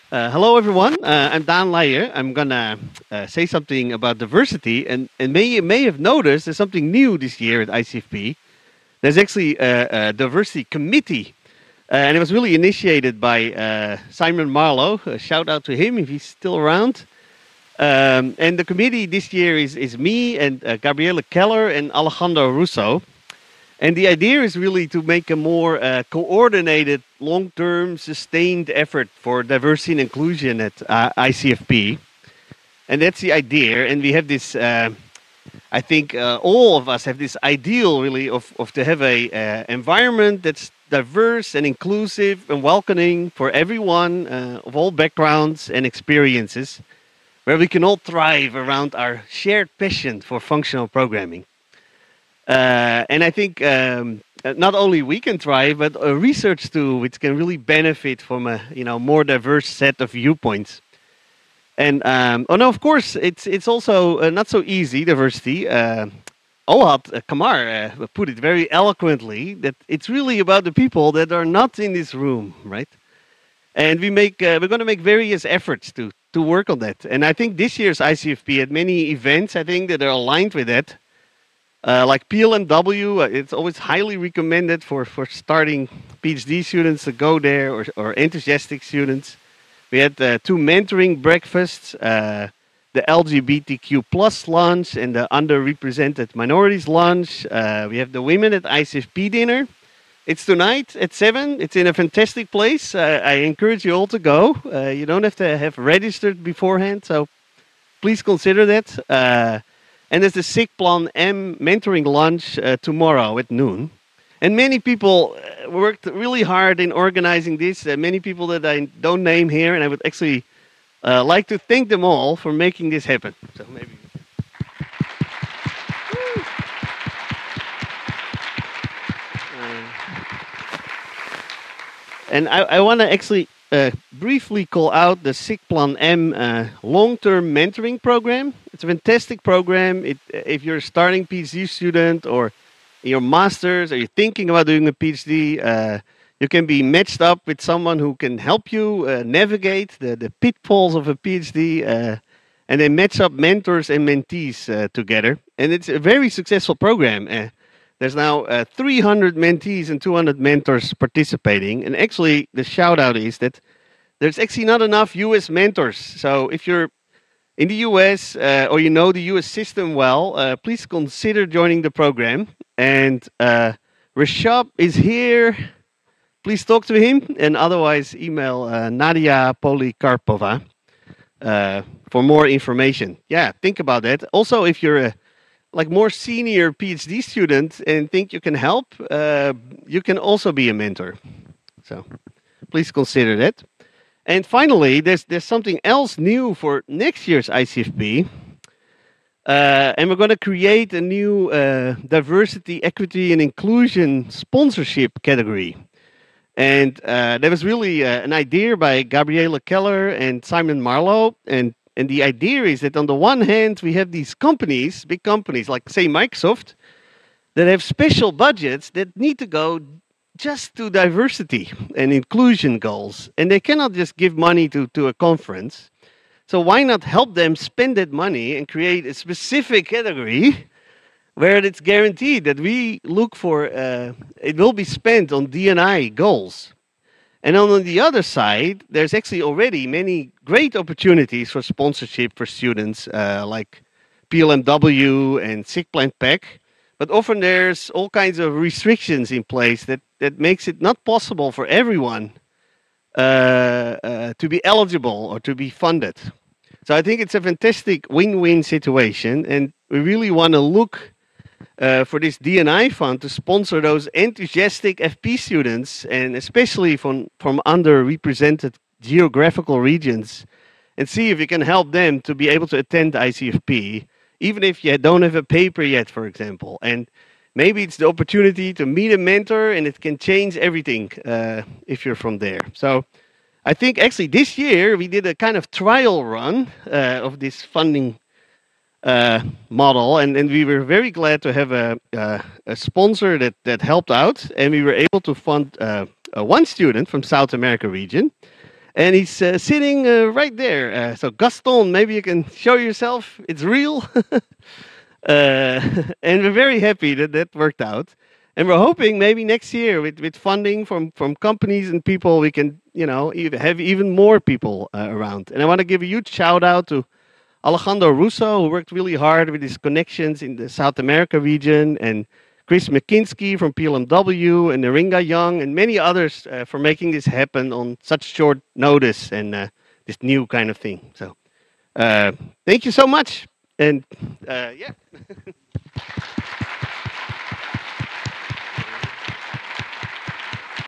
Hello, everyone. I'm Daan Leijen. I'm gonna say something about diversity, and you may have noticed there's something new this year at ICFP. There's actually a diversity committee, and it was really initiated by Simon Marlowe. A shout out to him if he's still around. And the committee this year is me and Gabriele Keller and Alejandro Russo. And the idea is really to make a more coordinated, long-term, sustained effort for diversity and inclusion at ICFP. And that's the idea. And we have this, I think all of us have this ideal really of to have a environment that's diverse and inclusive and welcoming for everyone of all backgrounds and experiences, where we can all thrive around our shared passion for functional programming. And I think not only we can thrive, but research too, which can really benefit from a more diverse set of viewpoints. And no, of course, it's also not so easy diversity. Ohad Kamar put it very eloquently that it's really about the people that are not in this room, right? And we're going to make various efforts to work on that. And I think this year's ICFP had many events, I think, that are aligned with that. Like PLMW, it's always highly recommended for starting PhD students to go there or enthusiastic students. We had 2 mentoring breakfasts, the LGBTQ plus lunch and the underrepresented minorities lunch. We have the Women at ICFP dinner. It's tonight at 7. It's in a fantastic place. I encourage you all to go. You don't have to have registered beforehand, so please consider that. And there's the SIGPlan M mentoring lunch tomorrow at noon. And many people worked really hard in organizing this. Many people that I don't name here, and I would actually like to thank them all for making this happen. So maybe. And I want to actually briefly call out the SIGPlan M long-term mentoring program. It's a fantastic program. If you're a starting PhD student or your master's, or you're thinking about doing a PhD, you can be matched up with someone who can help you navigate the pitfalls of a PhD, and they match up mentors and mentees together. And it's a very successful program. There's now 300 mentees and 200 mentors participating. And actually, the shout out is that there's actually not enough US mentors. So if you're in the US or you know the US system well, please consider joining the program. And Rishab is here. Please talk to him. And otherwise, email Nadia Polikarpova for more information. Yeah, think about that. Also, if you're a more senior PhD student and think you can help, you can also be a mentor. So please consider that. And finally, there's something else new for next year's ICFP. And we're going to create a new diversity, equity, and inclusion sponsorship category. And that was really an idea by Gabriele Keller and Simon Marlowe. And the idea is that on the one hand, we have these companies, big companies like, say, Microsoft, that have special budgets that need to go just to diversity and inclusion goals. And they cannot just give money to a conference. So why not help them spend that money and create a specific category where it's guaranteed that we look for, it will be spent on D&I goals. And on the other side, there's actually already many great opportunities for sponsorship for students like PLMW and SIGPlan PAC. But often there's all kinds of restrictions in place that makes it not possible for everyone to be eligible or to be funded. So I think it's a fantastic win-win situation. And we really want to look for this D&I fund to sponsor those enthusiastic FP students, and especially from underrepresented geographical regions, and see if we can help them to be able to attend ICFP, even if you don't have a paper yet, for example. And maybe it's the opportunity to meet a mentor, and it can change everything if you're from there. So I think actually this year we did a kind of trial run of this funding model, and we were very glad to have a sponsor that helped out, and we were able to fund one student from South America region. and he's sitting right there. So Gaston, maybe you can show yourself. It's real. And we're very happy that that worked out. And we're hoping maybe next year with funding from companies and people, we can, have even more people around. And I want to give a huge shout out to Alejandro Russo, who worked really hard with his connections in the South America region, and Chris McKinsky from PLMW, and Naringa Young, and many others for making this happen on such short notice and this new kind of thing. So thank you so much. And yeah.